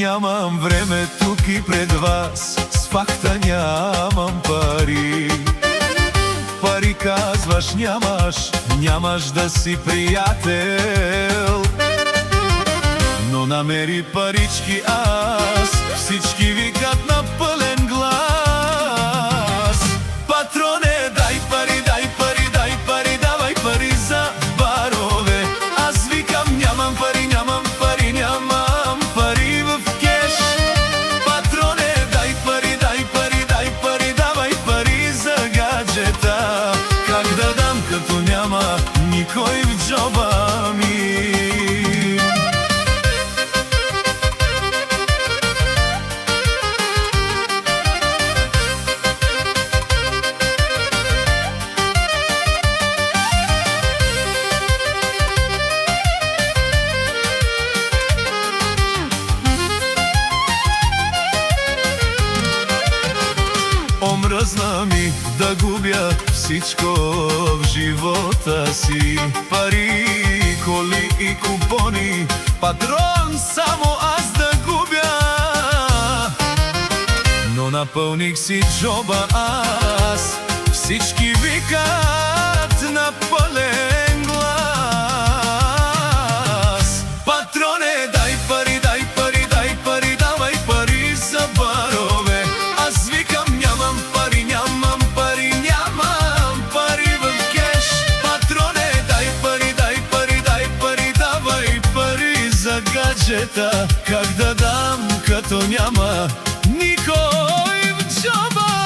Нямам време тук и пред вас, с факта нямам пари. Пари казваш нямаш, нямаш да си приятел. Но намери парички аз, всички викат на пълен глас: патроне, дай пари, дай пари, дай пари, давай пари за барове. Аз викам нямам пари, нямам пари, нямам пари в кеш. Патроне, дай пари, дай пари, дай пари, давай пари за гаджета. Как да дам, като няма никой в джоба ми? Омръзна ми да губя всичко в живота си. Пари, коли и купони, патрон само аз да губя. Но напълних си джоба аз, всички викат на пълен глас: патроне, дай пари, дай пари, дай пари, давай пари за барове. Аз викам нямам пари, нямам пари, нямам пари в кеш. Патроне, дай пари, дай пари, дай пари, давай пари за гаджета. Как да дам, като няма никой в джоба?